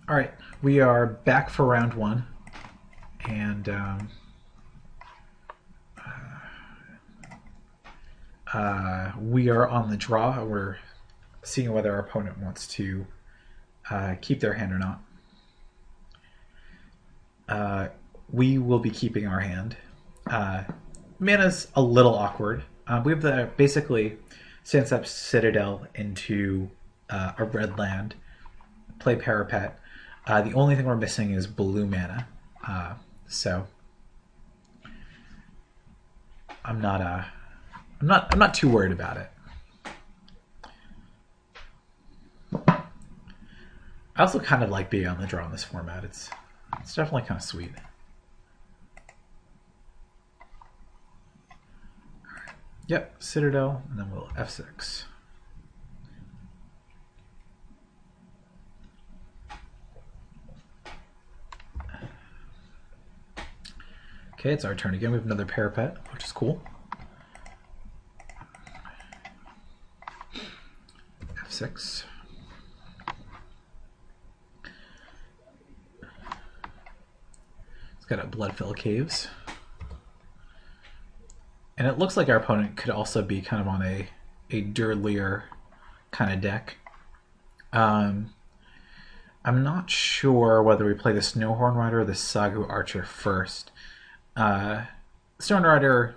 All right, we are back for round one, and we are on the draw. We're seeing whether our opponent wants to keep their hand or not. We will be keeping our hand. Mana's a little awkward. We have the basically sense up Citadel into a red land, play Parapet. The only thing we're missing is blue mana, so I'm not too worried about it. I also kind of like being on the draw in this format. It's definitely kind of sweet. Yep, Citadel, and then we'll F6. Okay, it's our turn again. We have another Parapet, which is cool. F6. It's got a Bloodfell Caves. And it looks like our opponent could also be kind of on a Dirtlier kind of deck. I'm not sure whether we play the Snowhorn Rider or the Sagu Archer first. Stone Rider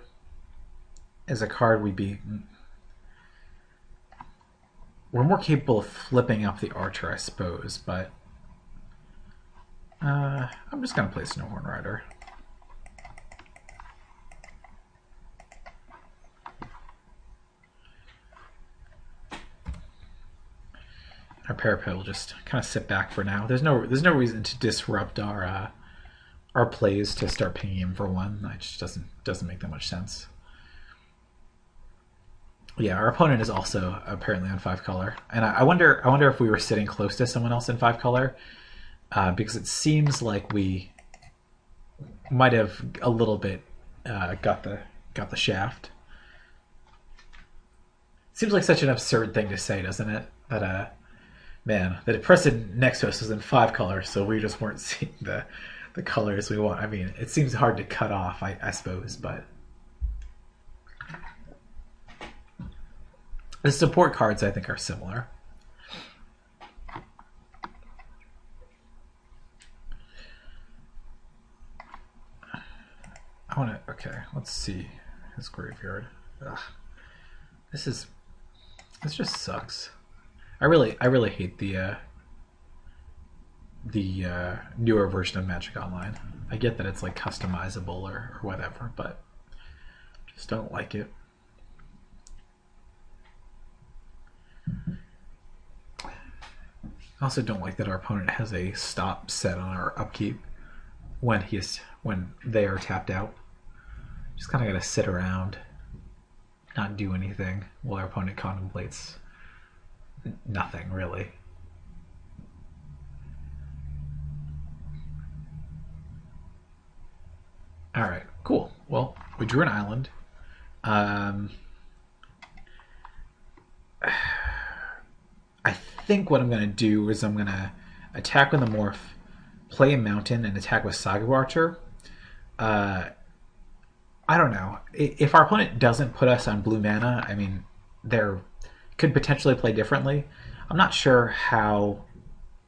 is a card we're more capable of flipping up the Archer, I suppose, but I'm just gonna play Snowhorn Rider. Our Parapet will just kind of sit back for now. There's no reason to disrupt our plays to start pinging him for one. That just doesn't make that much sense. Yeah, our opponent is also apparently on 5-color, and I wonder if we were sitting close to someone else in 5-color, because it seems like we might have a little bit got the shaft. Seems like such an absurd thing to say, doesn't it? That that a person next to us was in 5-color, so we just weren't seeing the colors we want. I mean, it seems hard to cut off, I suppose, but the support cards I think are similar. Okay, let's see his graveyard. Ugh. This just sucks. I really hate the newer version of Magic Online. I get that it's like customizable or whatever, but just don't like it. I also don't like that our opponent has a stop set on our upkeep when they are tapped out. Just kind of got to sit around, not do anything while our opponent contemplates nothing really. All right, cool. Well, we drew an island. I think what I'm going to do is I'm going to attack with a morph, play a mountain, and attack with Sagu Archer. I don't know. If our opponent doesn't put us on blue mana, I mean, there could potentially play differently. I'm not sure how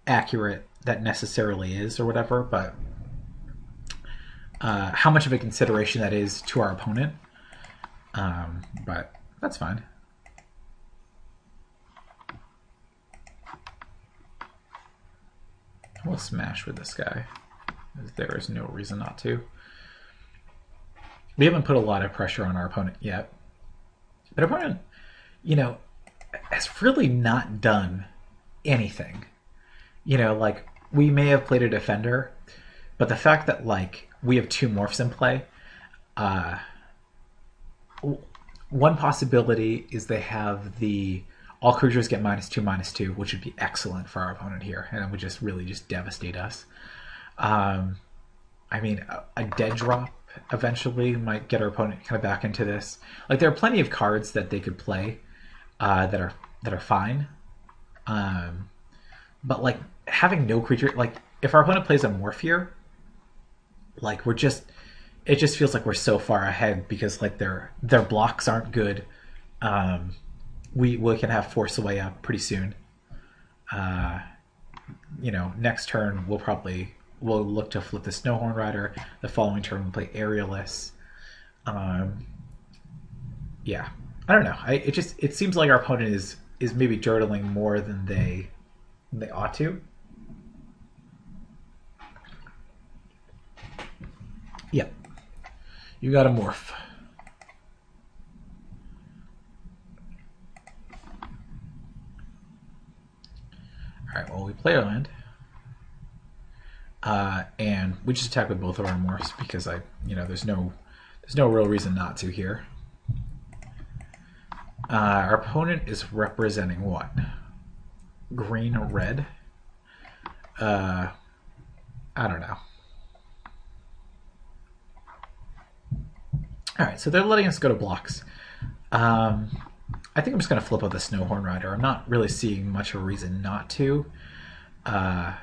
accurate that necessarily is or whatever, but how much of a consideration that is to our opponent. But that's fine. We'll smash with this guy. There is no reason not to. We haven't put a lot of pressure on our opponent yet. But our opponent, has really not done anything. Like, we may have played a defender, but the fact that, like, we have 2 morphs in play, one possibility is they have the all creatures get -2/-2, which would be excellent for our opponent here, and it would just really devastate us. I mean, a dead drop eventually might get our opponent kind of back into this. Like, there are plenty of cards that they could play that are fine, but like having no creature, like if our opponent plays a morph here, like it just feels like we're so far ahead because like their blocks aren't good. Um, we can have force away up pretty soon. Next turn we'll look to flip the Snowhorn Rider. The following turn we'll play Aerialist. Yeah, I don't know. It seems like our opponent is maybe dirtling more than they ought to. Yep, you got a morph. All right. Well, we play our land. And we just attack with both of our morphs because there's no real reason not to here. Our opponent is representing what? Green or red? I don't know. All right, so they're letting us go to blocks. I think I'm just going to flip out the Snowhorn Rider. I'm not really seeing much of a reason not to. Yeah,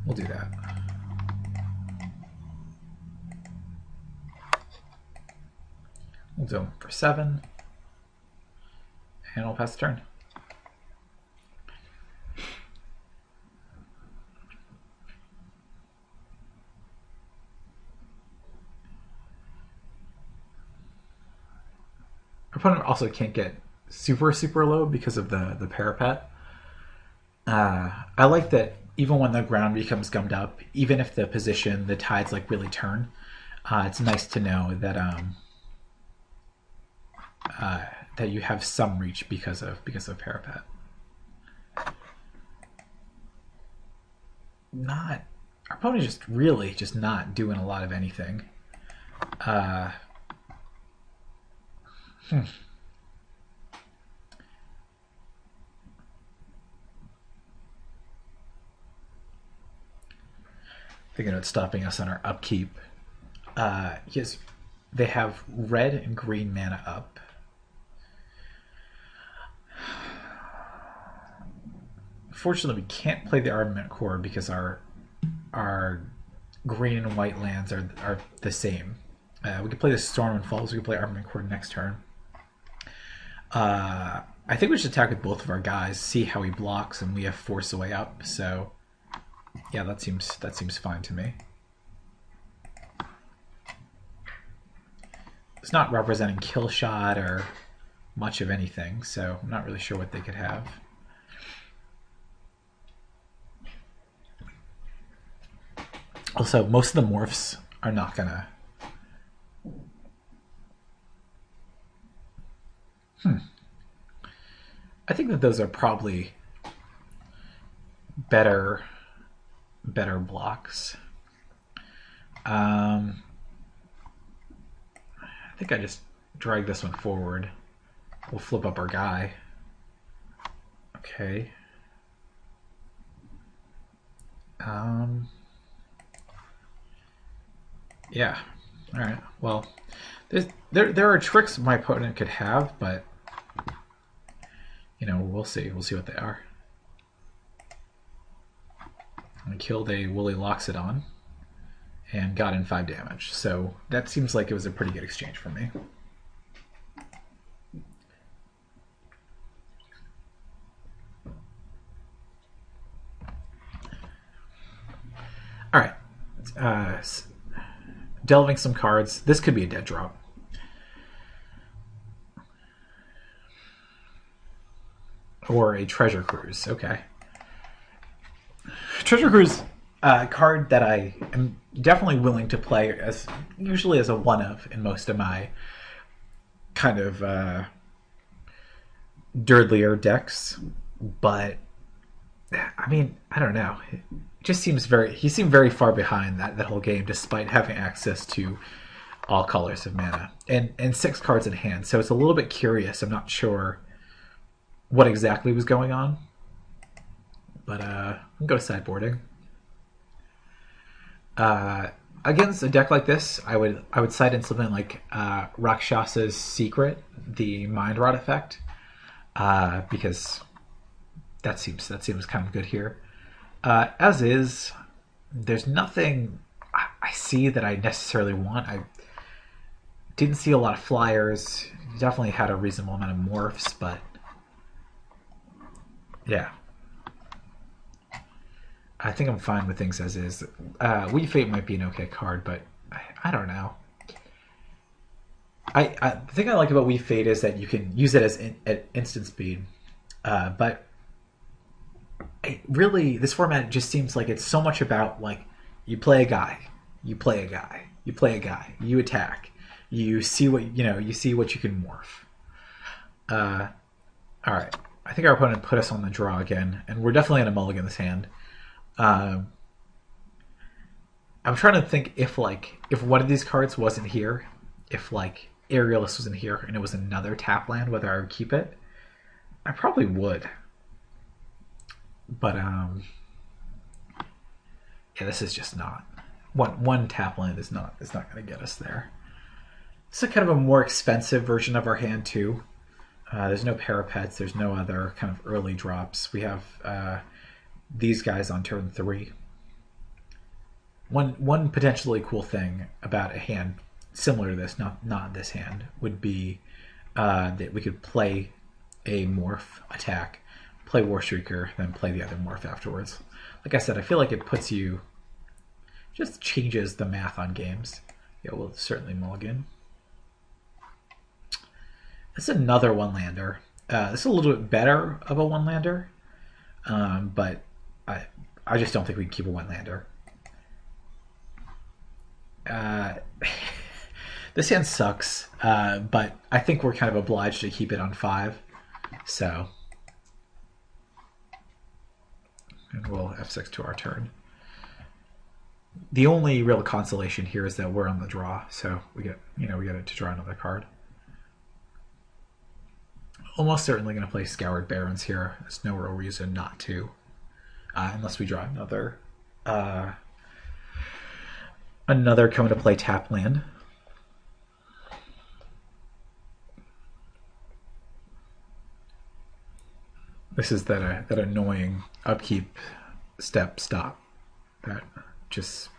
we'll do that. We'll do them for 7. And I'll pass the turn. Our opponent also can't get super low because of the parapet. I like that even when the ground becomes gummed up, even if the tides like really turn, it's nice to know that that you have some reach because of parapet. Our opponent is just not doing a lot of anything. Thinking about stopping us on our upkeep. They have red and green mana up. Fortunately, we can't play the Armament Core because our green and white lands are the same. We could play the Storm and Falls. We could play Armament Core next turn. I think we should attack with both of our guys, see how he blocks, and we have force away up. So, yeah, that seems fine to me. It's not representing kill shot or much of anything, so I'm not really sure what they could have. Also, most of the morphs are not gonna. I think that those are probably better blocks. I think I just drag this one forward. We'll flip up our guy. Okay. Yeah. All right. Well, there are tricks my opponent could have, but we'll see. We'll see what they are. I killed a Woolly Loxodon and got in 5 damage. So that seems like it was a pretty good exchange for me. All right. Delving some cards. This could be a dead drop. Or a Treasure Cruise. Okay. Treasure Cruise, card that I am definitely willing to play usually as a one-of in most of my kind of Durdlier decks. But I mean, I don't know. It just seems he seemed very far behind that whole game, despite having access to all colors of mana and 6 cards in hand. So it's a little bit curious. I'm not sure what exactly was going on. But I'll go sideboarding. Against a deck like this, I would side in something like Rakshasa's Secret, the Mind Rot effect, because That seems kind of good here. As is, there's nothing I see that I necessarily want. I didn't see a lot of flyers. Definitely had a reasonable amount of morphs, but yeah. I think I'm fine with things as is. Wii Fate might be an okay card, but I don't know. The thing I like about Wii Fate is that you can use it as at instant speed, but really this format just seems like it's so much about like you play a guy, you play a guy, you play a guy, you attack, you see what you see what you can morph. All right, I think our opponent put us on the draw again, and we're definitely in a mulligan this hand. I'm trying to think if one of these cards wasn't here, if like Aerialist wasn't here and it was another tap land, whether I would keep it. I probably would. But yeah, this is just not one tap land is not going to get us there. This is kind of a more expensive version of our hand too. There's no parapets. There's no other kind of early drops. We have these guys on turn 3. One potentially cool thing about a hand similar to this, not this hand, would be that we could play a morph attack, play War Streaker, then play the other morph afterwards. Like I said, I feel like it puts you, just changes the math on games. Yeah, we'll certainly mulligan. This is another one-lander. This is a little bit better of a one-lander, but I just don't think we can keep a one-lander. This hand sucks, but I think we're kind of obliged to keep it on 5. So, and we'll F6 to our turn. The only real consolation here is that we're on the draw, so we get to draw another card. Almost certainly going to play Scoured Barrens here. There's no real reason not to, unless we draw another come to play tap land. This is that annoying upkeep step stop that just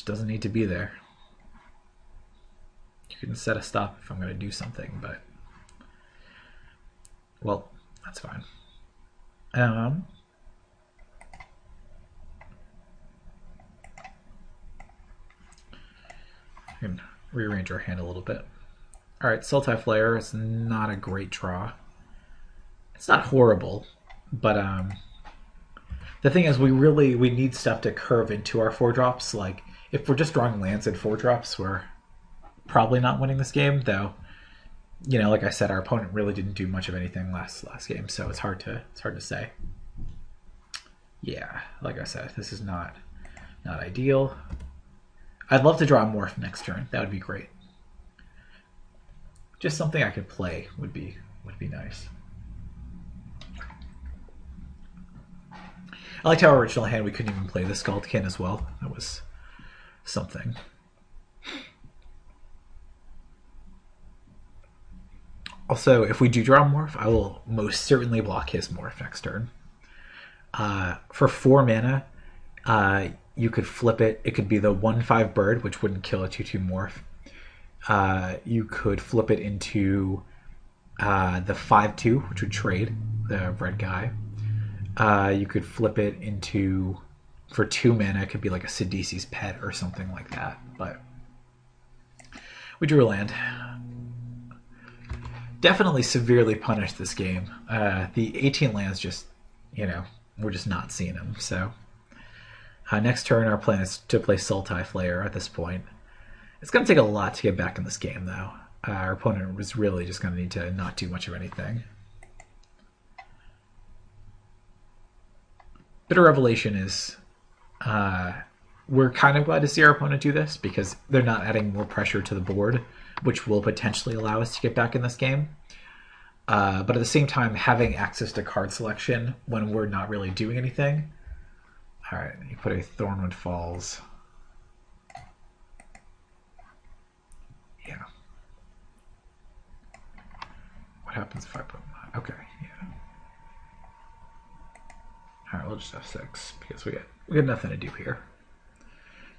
doesn't need to be there. You can set a stop if I'm going to do something, but well, that's fine. I can rearrange our hand a little bit. All right, Sultai Flare is not a great draw. It's not horrible, but the thing is, we need stuff to curve into our 4-drops. Like if we're just drawing lands and 4-drops, we're probably not winning this game. Though, like I said, our opponent really didn't do much of anything last game, so it's hard to say. Yeah, like I said, this is not ideal. I'd love to draw a morph next turn. That would be great. Just something I could play would be nice. I liked our original hand. We couldn't even play the Skullkin as well. That was something. Also, if we do draw a morph, I will most certainly block his morph next turn. For 4 mana, you could flip it. It could be the 1/5 bird, which wouldn't kill a 2/2 morph. You could flip it into the 5/2, which would trade the red guy. You could flip it into, for 2 mana, it could be like a Sidisi's Pet or something like that. But we drew a land. Definitely severely punished this game. The 18 lands just, we're just not seeing them. So next turn, our plan is to play Sultai Flare at this point. It's going to take a lot to get back in this game, though. Our opponent was really just going to need to not do much of anything. Bitter Revelation is, we're kind of glad to see our opponent do this because they're not adding more pressure to the board, which will potentially allow us to get back in this game. But at the same time, having access to card selection when we're not really doing anything. All right, you put a Thornwood Falls. Yeah. What happens if I put, okay, yeah. All right, we'll just F6 because we got nothing to do here.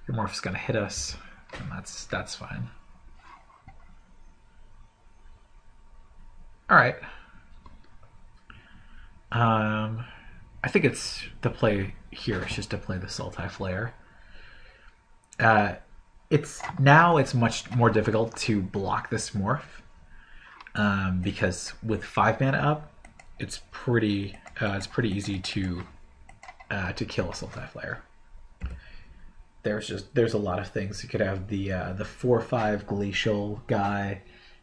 Your morph's gonna hit us, and that's fine. All right. I think it's the play here is just to play the Sultai Flare. It's much more difficult to block this morph because with 5 mana up, it's pretty easy to kill a Sultai Flare. There's a lot of things. You could have the 4/5 Glacial guy.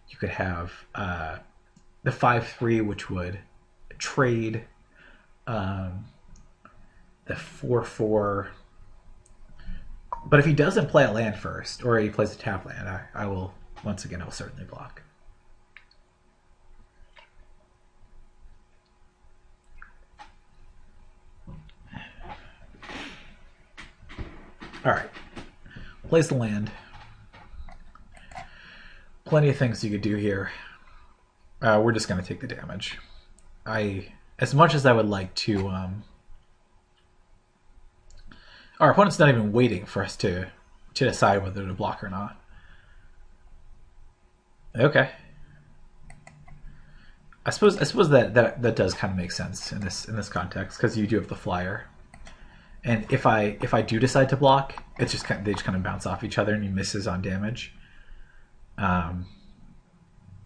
You could have the 5/3, which would trade the 4/4. But if he doesn't play a land first, or he plays a tap land, I will once again I'll certainly block. All right, plays the land. Plenty of things you could do here. We're just going to take the damage. As much as I would like to, our opponent's not even waiting for us to decide whether to block or not. Okay. I suppose that does kind of make sense in this context because you do have the flyer. And if I do decide to block, it's just they just kind of bounce off each other and he misses on damage.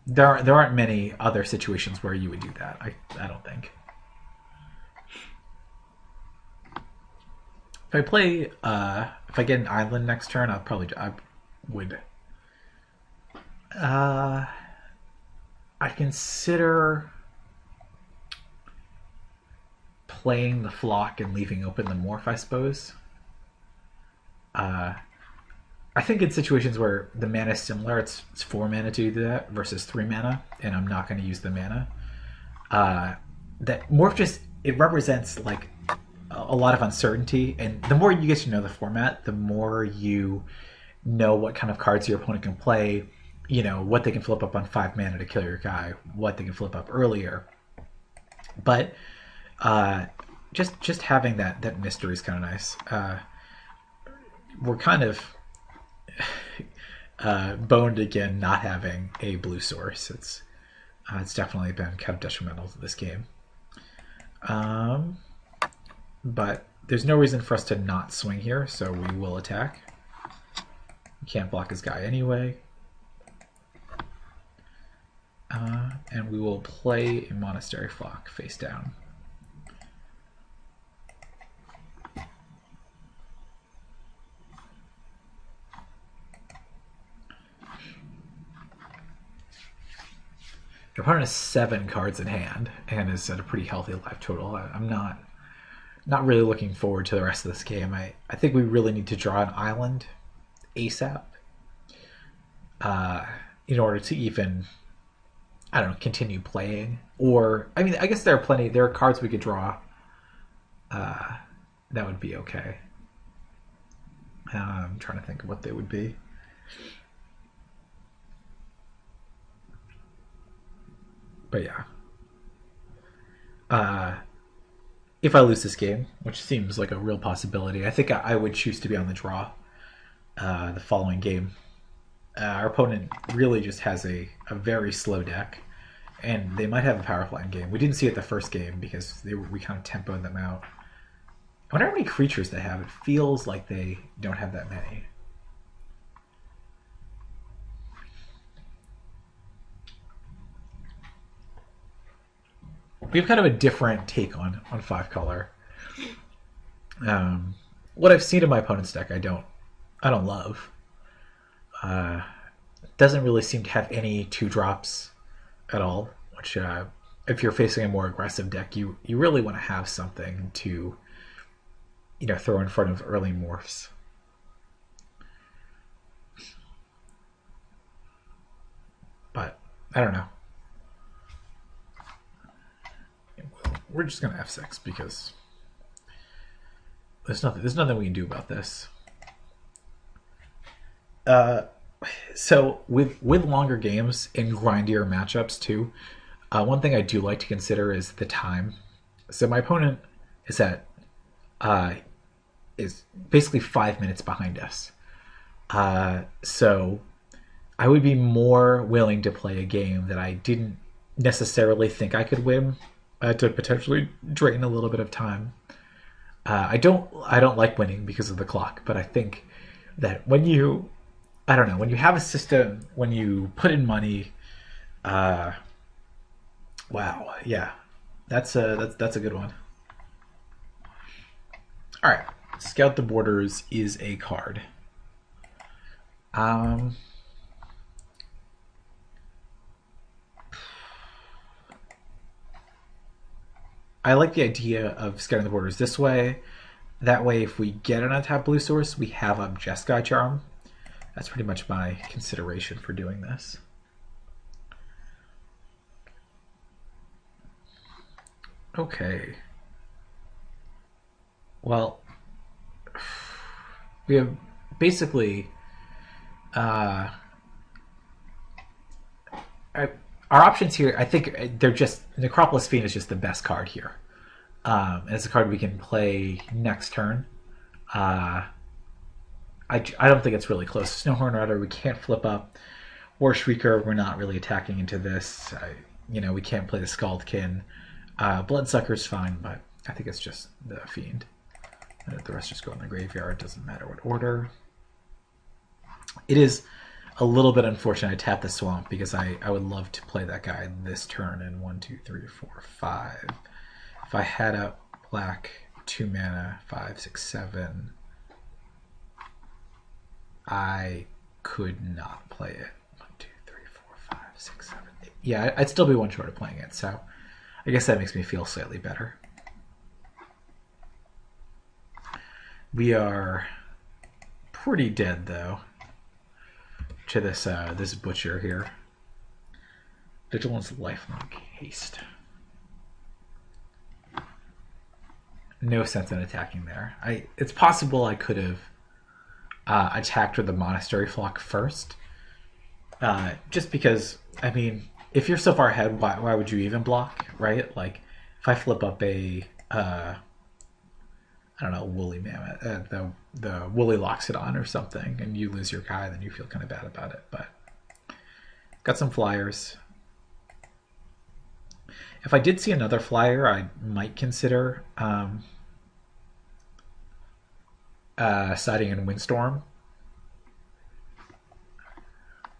There aren't many other situations where you would do that. I don't think. If I play, if I get an island next turn, I would. I consider playing the flock and leaving open the morph, I suppose. I think in situations where the mana is similar, it's 4 mana to do that versus 3 mana, and I'm not going to use the mana. That morph it represents like a lot of uncertainty, and the more you get to know the format, the more you know what kind of cards your opponent can play, you know, what they can flip up on 5 mana to kill your guy, what they can flip up earlier. But just having that mystery is kind of nice. We're kind of boned again not having a blue source. It's definitely been kind of detrimental to this game. But there's no reason for us to not swing here, so we will attack. We can't block his guy anyway. And we will play a Monastery Flock face down. Your opponent has 7 cards in hand and is at a pretty healthy life total. I'm not really looking forward to the rest of this game. I think we really need to draw an island ASAP in order to even, I don't know, continue playing. Or, I mean, I guess there are cards we could draw that would be okay. I'm trying to think of what they would be. But yeah. If I lose this game, which seems like a real possibility, I think I would choose to be on the draw the following game. Our opponent really just has a very slow deck, and they might have a power flying game. We didn't see it the first game because we kind of tempoed them out. I wonder how many creatures they have. It feels like they don't have that many. We have kind of a different take on 5-color. What I've seen in my opponent's deck, I don't love. Doesn't really seem to have any 2-drops at all. Which, if you're facing a more aggressive deck, you really want to have something to, you know, throw in front of early morphs. But I don't know. We're just gonna F6 because there's nothing we can do about this. So with longer games and grindier matchups too, one thing I do like to consider is the time. So my opponent is at uh, is basically 5 minutes behind us. So I would be more willing to play a game that I didn't necessarily think I could win, to potentially drain a little bit of time. I don't like winning because of the clock, but I think that when you, I don't know, when you have a system, when you put in money, uh, wow, yeah, that's a good one. All right, Scout the Borders is a card. Um, I like the idea of scouting the borders this way. That way, if we get an untapped blue source, we have a Jeskai Charm. That's pretty much my consideration for doing this. Okay. Well, we have basically uh, our options here. I think they're just Necropolis Fiend is just the best card here, and it's a card we can play next turn. Uh, I don't think it's really close. Snowhorn Rider we can't flip up. War Shrieker we're not really attacking into this. We can't play the Scaldkin. Bloodsucker's fine, but I think it's just the Fiend. The rest just go in the graveyard. Doesn't matter what order. It is a little bit unfortunate I tapped the Swamp because I would love to play that guy this turn in 1, 2, 3, 4, 5. If I had a black 2 mana, 5, 6, 7, I could not play it. 1, 2, 3, 4, 5, 6, 7, 8. Yeah, I'd still be one short of playing it, so I guess that makes me feel slightly better. We are pretty dead though to this butcher here. Vigilance, lifelink, haste. No sense in attacking there. It's possible I could have attacked with the monastery flock first, just because if you're so far ahead, why would you even block, right? Like if I flip up a I don't know, woolly mammoth, the woolly loxodon or something, and you lose your guy, then you feel kind of bad about it. But got some flyers. If I did see another flyer, I might consider siding in Windstorm.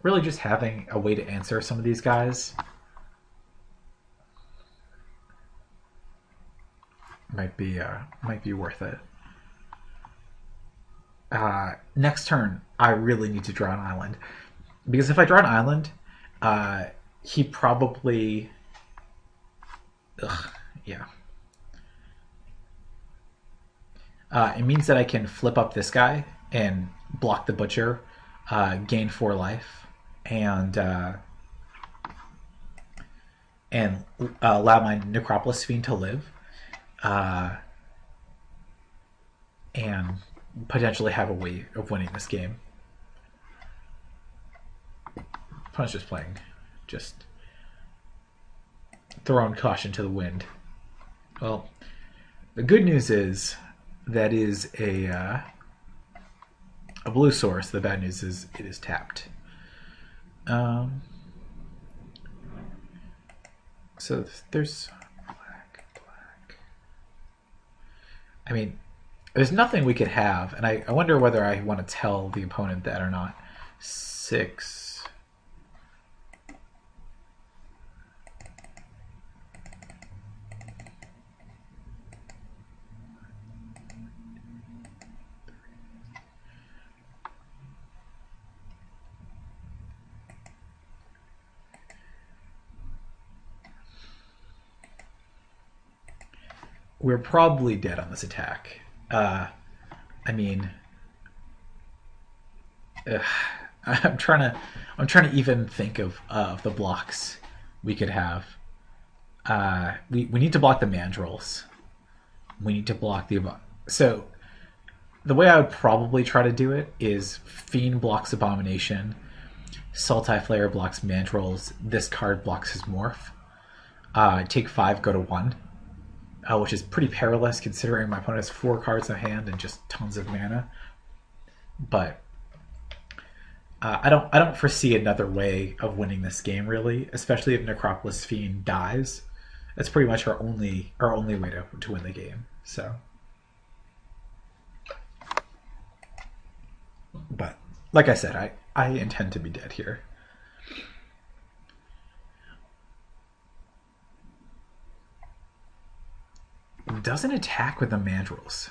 Really, just having a way to answer some of these guys might be worth it. Next turn, I really need to draw an island, because if I draw an island, he probably, yeah. It means that I can flip up this guy and block the butcher, gain 4 life, and allow my Necropolis Fiend to live. And potentially have a way of winning this game. Opponent's just playing, just throwing caution to the wind. Well, the good news is that is a blue source. The bad news is it is tapped. So there's there's nothing we could have, and I wonder whether I want to tell the opponent that or not. 6. We're probably dead on this attack. I'm trying to even think of the blocks we could have. We need to block the mandrels. We need to block the so the way I would probably try to do it is Fiend blocks Abomination, Sultai Flare blocks mandrels. This card blocks his morph. Take 5, go to 1. which is pretty perilous considering my opponent has 4 cards in hand and just tons of mana. But I don't foresee another way of winning this game really, especially if Necropolis Fiend dies. That's pretty much our only way to win the game. So, but like I said, I intend to be dead here. Doesn't attack with the mandrels.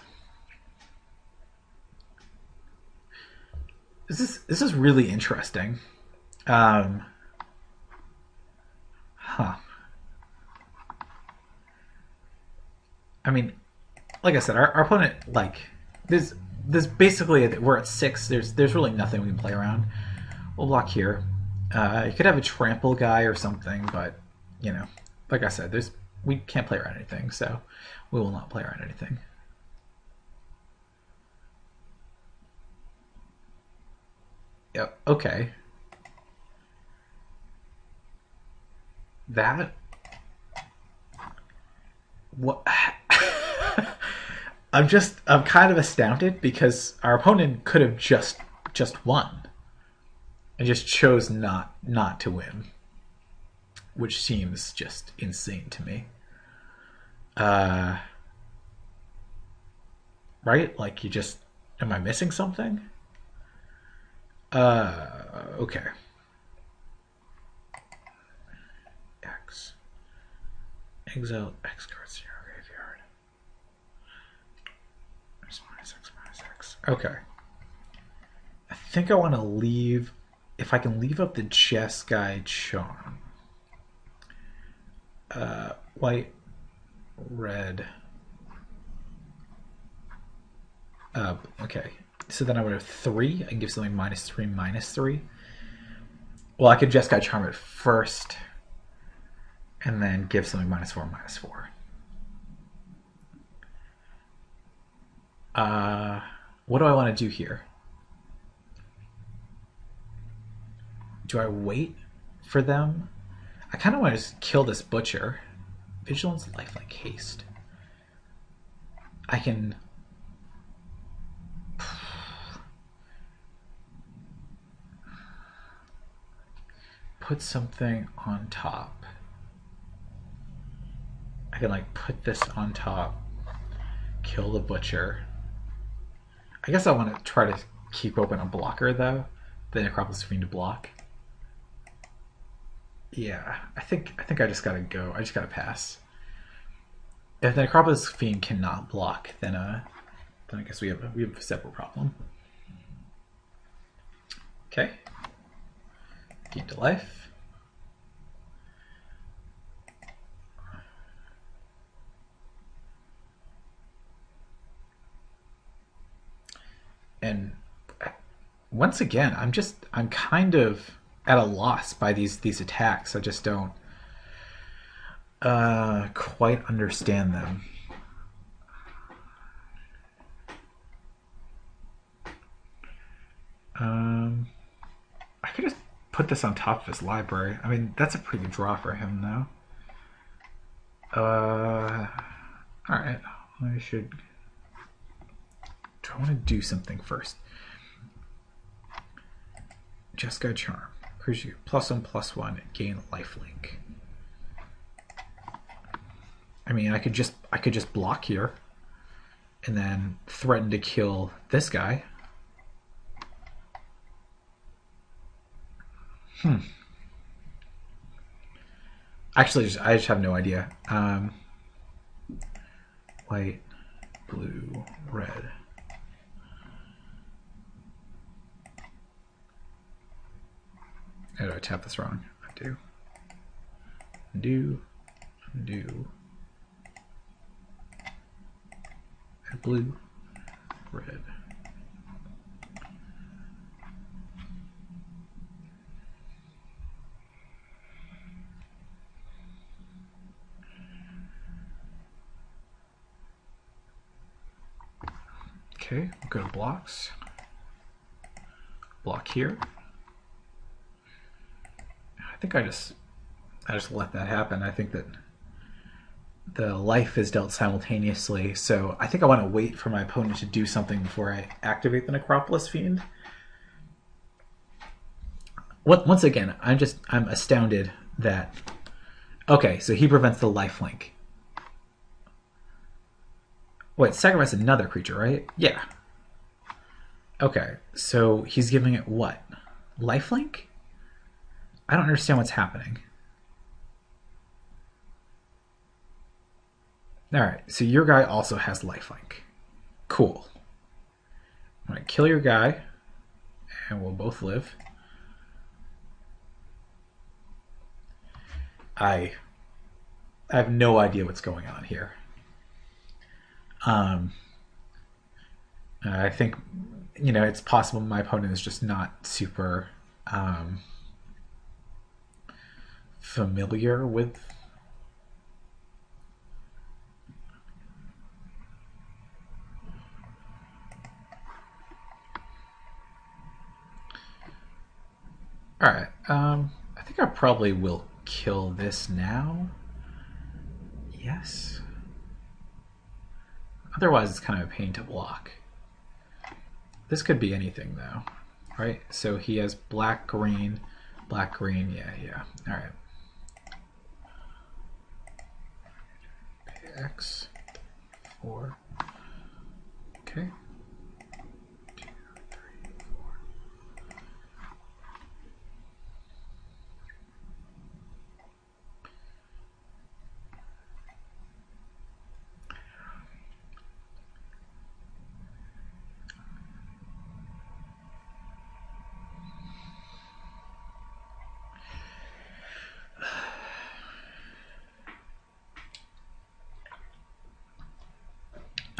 This is really interesting. Huh. I mean, like I said, our opponent, like, there's basically, we're at 6. There's really nothing we can play around. We'll block here. You could have a trample guy or something, but you know, like I said, we can't play around anything, so we will not play around anything. Yep. Okay. That. What? I'm kind of astounded because our opponent could have just won and just chose not to win, which seems just insane to me. Right? Like, you just, am I missing something? Okay. X. Exile X cards to your graveyard. X minus X minus X. Okay. I think I want to leave, if I can leave up the Jeskai Charm. White, red. Okay. So then I would have 3. I can give something -3, -3. Well, I could Jeskai Charm it first, and then give something -4, -4. What do I want to do here? Do I wait for them? I kind of want to just kill this butcher. Vigilance, lifelink, haste. I can put something on top. I can like put this on top, kill the butcher. I guess I want to try to keep open a blocker though, the Necropolis Fiend to block. Yeah, I think I just gotta go. I just gotta pass. If the Necropolis Fiend cannot block, then I guess we have a separate problem. Okay. Gain to life. And once again, I'm kind of at a loss by these attacks. I just don't quite understand them. I could just put this on top of his library. I mean, that's a pretty good draw for him, though. Alright. I should... Do I want to do something first? Jeskai Charm. Creature +1/+1, gain lifelink. I mean, I could just block here and then threaten to kill this guy. Actually, I just have no idea. White, blue, red. How do I tap this wrong? Undo. Undo. Undo. And blue. Red. Okay, we'll go to blocks. Block here. I think I just let that happen. I think that the life is dealt simultaneously, so I think I want to wait for my opponent to do something before I activate the Necropolis Fiend. Once again, I'm astounded that... Okay, so he prevents the lifelink. Wait, sacrifice another creature, right? Yeah. Okay, so he's giving it what? Lifelink? I don't understand what's happening. Alright, so your guy also has lifelink. Cool. I'm going to kill your guy, and we'll both live. I have no idea what's going on here. I think, it's possible my opponent is just not super familiar with Alright, I think I probably will kill this now. Yes. Otherwise, it's kind of a pain to block. This could be anything, though, right? So he has black, green, yeah. Alright. X, 4. Okay. 2, 3, 4.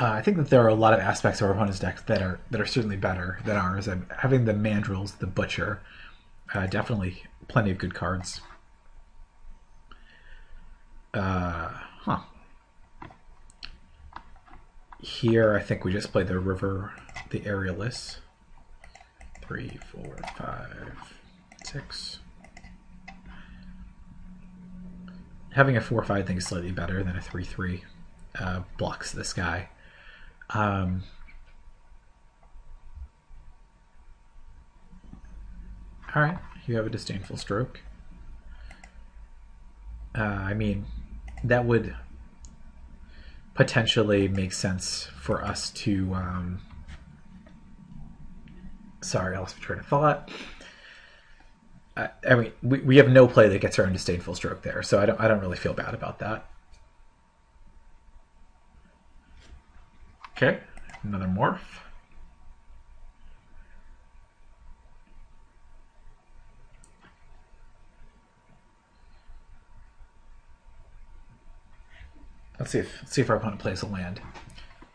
I think that there are a lot of aspects of our opponent's deck that are certainly better than ours. Having the Mandrills, the Butcher, definitely plenty of good cards. Here, I think we just play the River, the Aerialist. 3, 4, 5, 6. Having a 4/5 I think is slightly better than a 3/3. Blocks this guy. Alright, you have a Disdainful Stroke. I mean, that would potentially make sense for us to... Sorry, I lost my train of thought. I mean, we have no play that gets our own Disdainful Stroke there, so I don't really feel bad about that. Okay, another morph. Let's see if our opponent plays a land.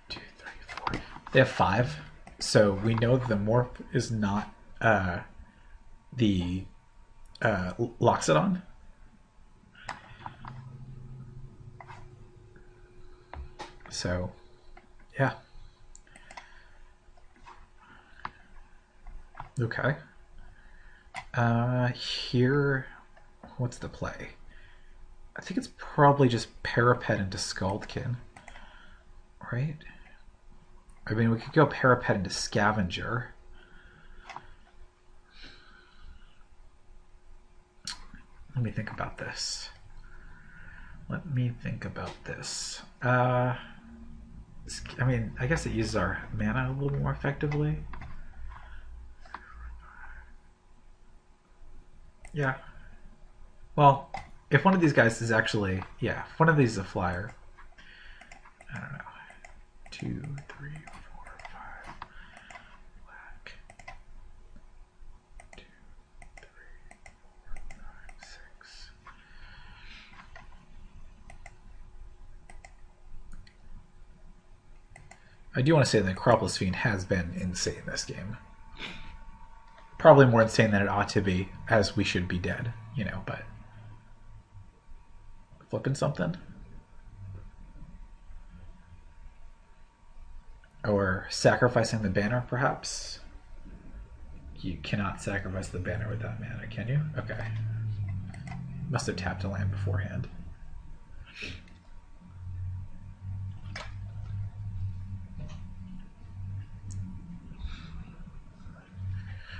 2, 3, 4. They have 5, so we know that the morph is not the Loxodon. So, yeah. Okay. Here, what's the play? I think it's probably just Parapet into Scaldkin, right? I mean, we could go Parapet into Scavenger. Let me think about this. I mean, I guess it uses our mana a little more effectively. Yeah. Well, if one of these guys is actually... Yeah, if one of these is a flyer. I don't know. 2, 3, 4, 5. Black. 2, 3, 4, 5, 6. I do want to say the Necropolis Fiend has been insane this game. Probably more insane than it ought to be, as we should be dead, but... Flipping something? Or sacrificing the banner, perhaps? You cannot sacrifice the banner with that mana, can you? Okay. Must have tapped a land beforehand.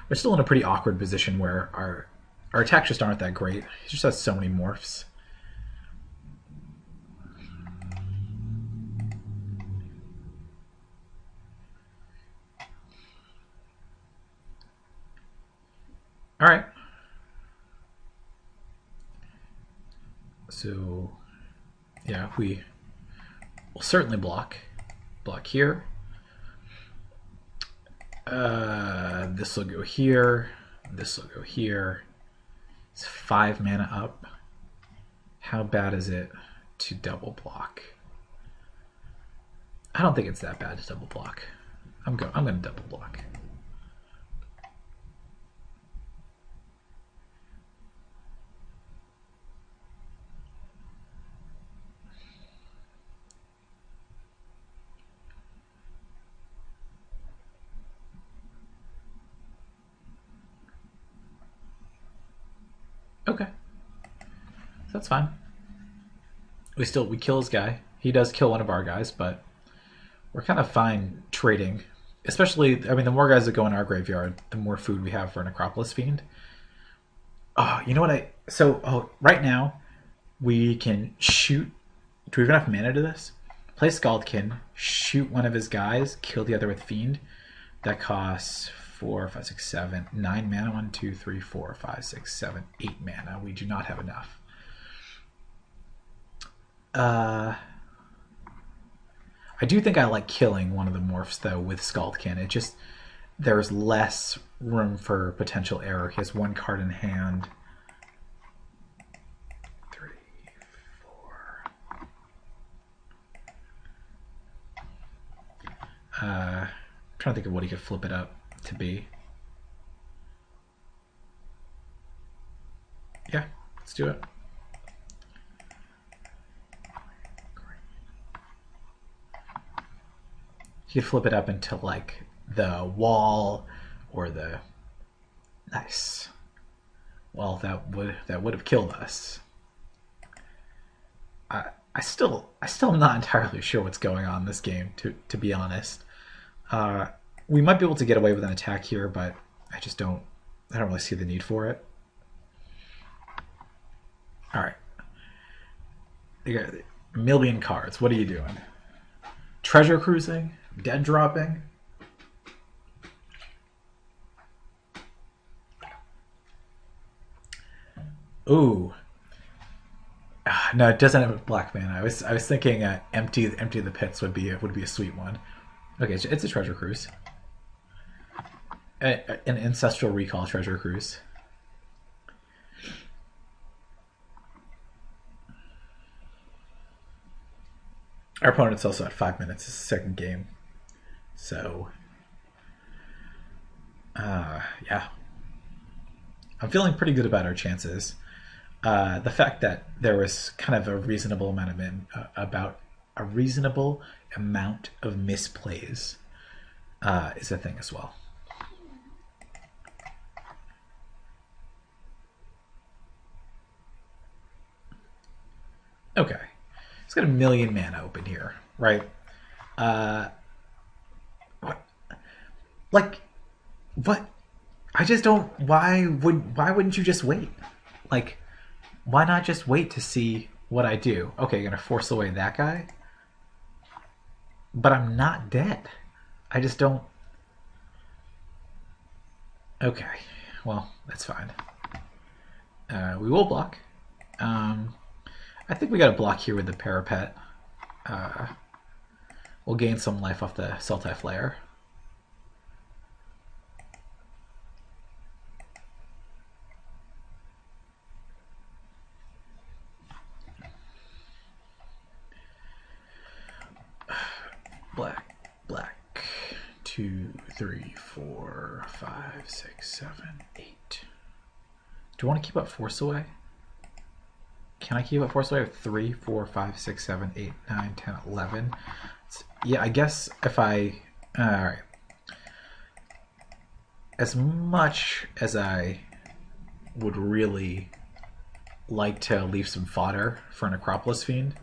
we're still in a pretty awkward position where our attacks just aren't that great. He just has so many morphs. All right. So, yeah, we will certainly block. Block here. This will go here. This will go here. It's 5 mana up. How bad is it to double block? I don't think it's that bad to double block. I'm going to double block. Okay, that's fine. We kill his guy. He does kill one of our guys, but we're kind of fine trading. Especially, I mean, the more guys that go in our graveyard, the more food we have for an Necropolis Fiend. Oh, you know what right now, we can shoot. Do we have enough mana to this? Play Scaldkin, shoot one of his guys, kill the other with Fiend. That costs 4, 5, 6, 7, 9 mana. 1, 2, 3, 4, 5, 6, 7, 8 mana. We do not have enough. I do think I like killing one of the morphs though with Scaldkin. It just there's less room for potential error. He has 1 card in hand. 3, 4. I'm trying to think of what he could flip it up to be. Yeah, let's do it. You could flip it up into like the wall or the nice. Well, that would have killed us. I still am not entirely sure what's going on in this game, to be honest. We might be able to get away with an attack here, but I don't really see the need for it. All right. You got a million cards. What are you doing? Treasure cruising? Dead dropping? Ooh. No, it doesn't have a black mana. I was thinking empty the pits would be a sweet one. Okay, it's a treasure cruise. An ancestral recall treasure cruise. Our opponent's also at 5 minutes. It's the second game. So, yeah. I'm feeling pretty good about our chances. The fact that there was kind of a reasonable amount of misplays is a thing as well. Okay, it's got a million mana open here, right? What? I just don't. Why wouldn't you just wait? Like, why not just wait to see what I do? Okay, you're gonna force away that guy, but I'm not dead. I just don't. Okay, well, that's fine. We will block. I think we got to block here with the parapet. We'll gain some life off the Sultai Flare. Black. 2, 3, 4, 5, 6, 7, 8. Do I want to keep up Force Away? Can I keep up Force Away with 3, 4, 5, 6, 7, 8, 9, 10, 11? Yeah, I guess if I... Alright. As much as I would really like to leave some fodder for an Necropolis Fiend,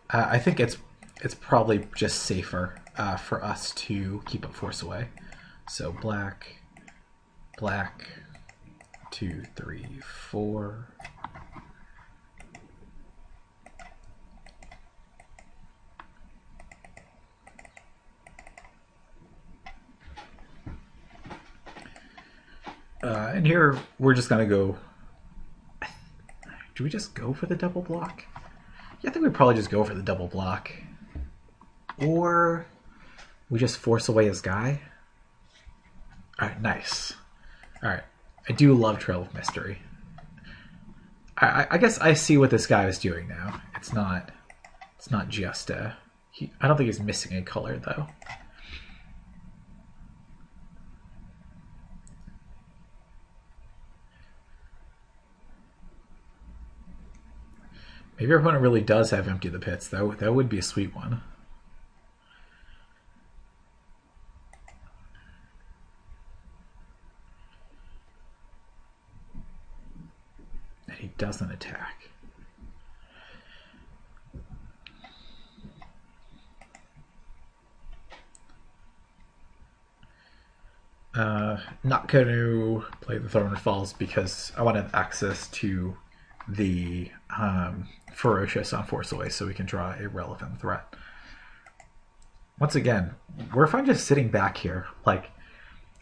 I think it's probably just safer for us to keep up Force Away. So black, Black, 2, 3, 4. And here we're just gonna go. Do we just go for the double block? Yeah, I think we probably just go for the double block. Or we just force away his guy. Alright, nice. Alright. I do love Trail of Mystery. I guess I see what this guy is doing now. It's not just I don't think he's missing a color though. Maybe our opponent really does have Empty the Pits, though. That would be a sweet one. And he doesn't attack. Not going to play the Thorn Falls because I want to have access to the Ferocious on Force Away so we can draw a relevant threat. Once again, we're fine just sitting back here. Like,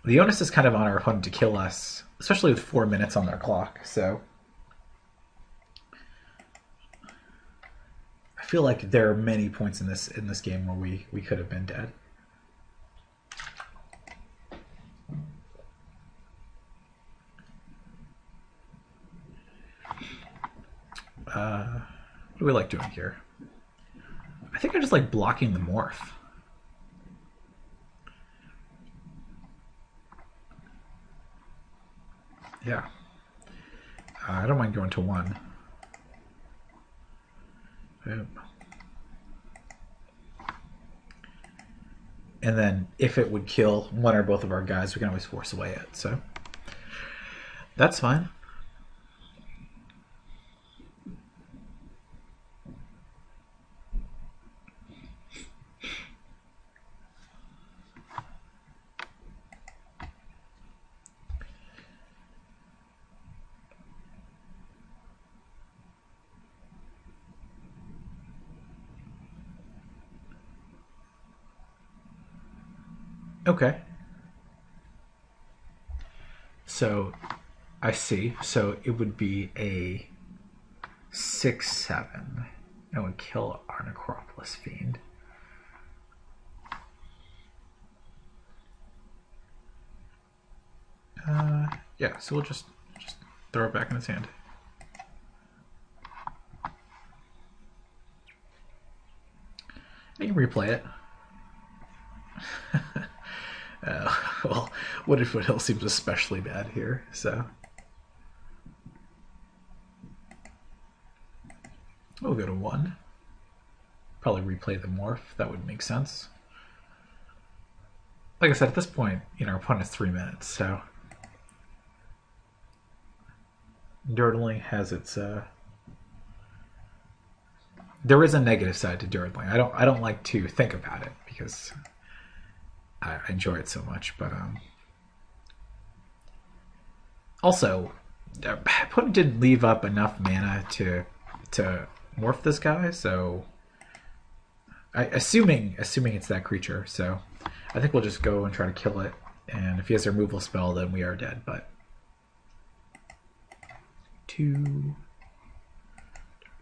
the onus is kind of on our opponent to kill us, especially with 4 minutes on their clock, so I feel like there are many points in this game where we could have been dead. What do we like doing here? I think I just like blocking the morph. Yeah. I don't mind going to 1. Boom. And then if it would kill one or both of our guys, we can always force away it. So that's fine. Okay. So I see. So it would be a 6/7. That would kill our Necropolis Fiend. Yeah, so we'll just throw it back in his hand. You can replay it. Well, Wooded Hill seems especially bad here, so we'll go to 1. Probably replay the morph. That would make sense. Like I said, at this point, our opponent has 3 minutes, so Dirtling has its. There is a negative side to Dirtling. I don't like to think about it because I enjoy it so much, but also, opponent didn't leave up enough mana to morph this guy, so assuming it's that creature, so I think we'll just go and try to kill it, and if he has a removal spell, then we are dead. But 2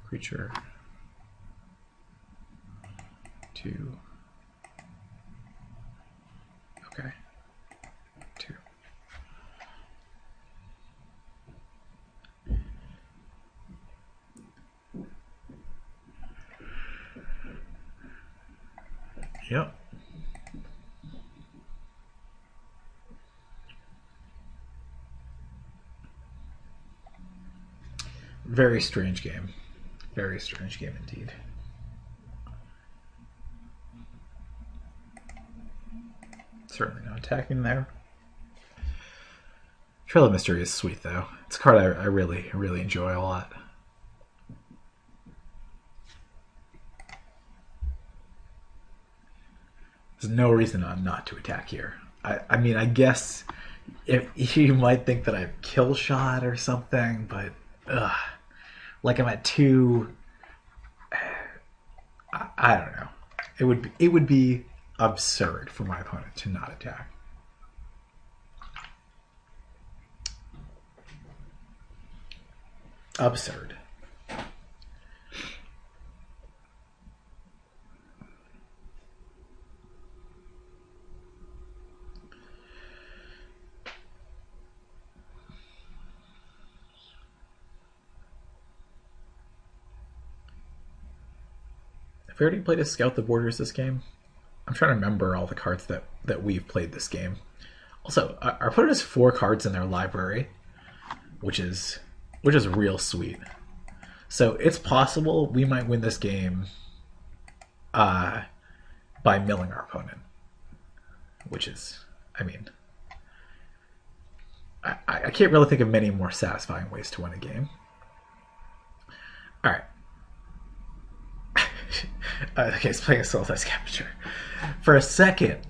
creature 2. Okay. 2. Yep. Very strange game. Very strange game indeed. Certainly not attacking there. Trail of Mystery is sweet, though. It's a card I really enjoy a lot. There's no reason not to attack here. I mean, I guess You might think that I've kill shot or something, but like I'm at 2. I don't know. It would be absurd for my opponent to not attack. Absurd. Have we already played a Scout the Borders this game? I'm trying to remember all the cards that we've played this game. Also, our opponent has 4 cards in their library, which is real sweet. So it's possible we might win this game by milling our opponent, which is, I mean, I can't really think of many more satisfying ways to win a game. All right. Okay, it's playing a Solstice Capture. For a second,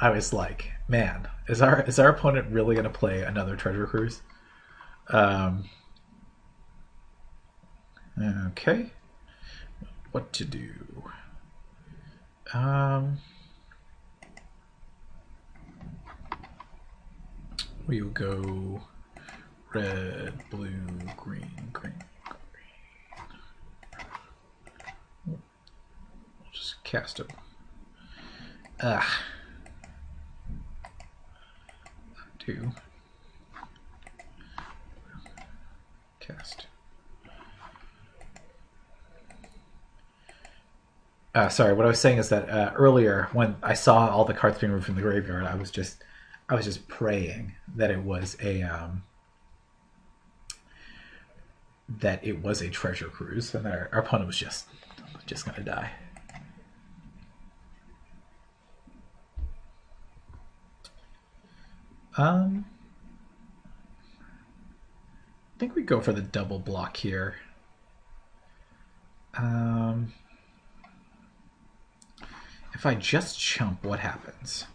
I was like, man, is our opponent really going to play another Treasure Cruise? Okay. What to do? We'll go red, blue, green, green. We'll just cast him. Two. Cast. Sorry, what I was saying is that earlier when I saw all the cards being removed from the graveyard, I was just praying that it was a Treasure Cruise, and our opponent was just gonna die. I think we go for the double block here. If I just chump, what happens?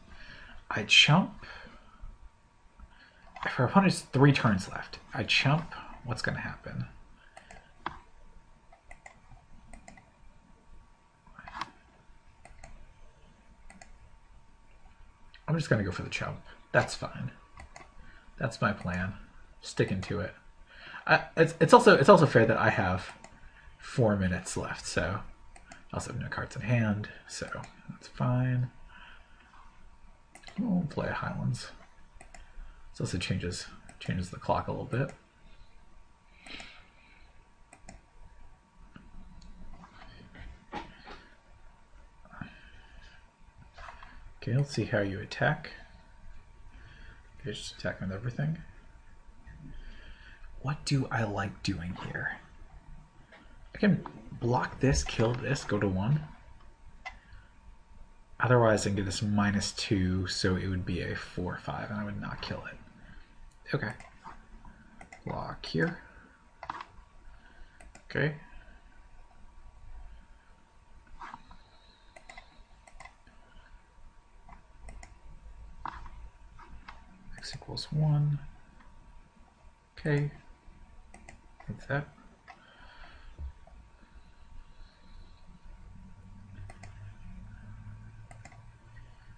I chump. If our opponent has 3 turns left, I chump. What's going to happen? I'm just going to go for the chump. That's fine. That's my plan. Sticking to it. It's also fair that I have 4 minutes left, so I also have no cards in hand, so that's fine. We'll play Highlands. This also changes the clock a little bit. Okay, let's see how you attack. Okay, just attack with everything. What do I like doing here? I can block this, kill this, go to 1. Otherwise, I can get this -2, so it would be a 4/5, and I would not kill it. Okay. Block here. Okay. X equals 1. Okay. Like that.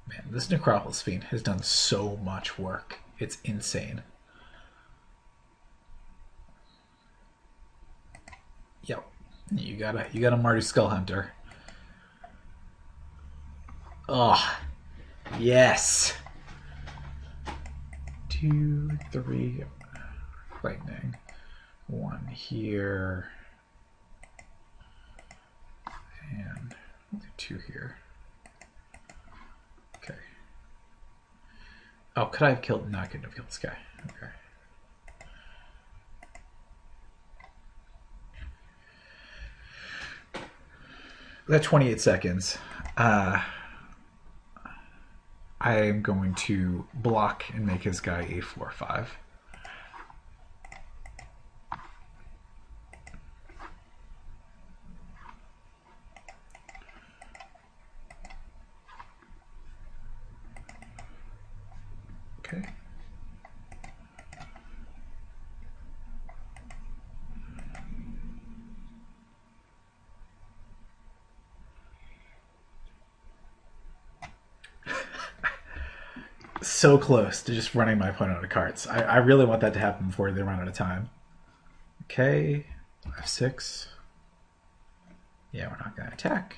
Man, this Necropolis Fiend has done so much work. It's insane. Yep. You got a Mardu Skull Hunter. Oh, yes. 2, 3, lightning. 1 here, and 2 here. Okay. Oh, could I have killed? No, I couldn't have killed this guy. Okay. That 28 seconds. I am going to block and make his guy a 4/5. Okay. So close to just running my opponent out of cards. I really want that to happen before they run out of time. Okay, F6. Yeah, we're not going to attack.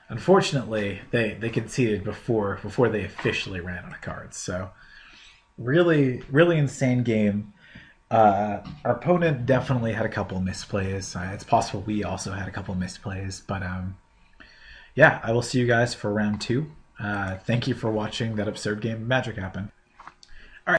Unfortunately, they conceded before they officially ran out of cards. So really insane game. Our opponent definitely had a couple of misplays. It's possible we also had a couple of misplays, but yeah, I will see you guys for round 2. Thank you for watching that absurd game of Magic happen.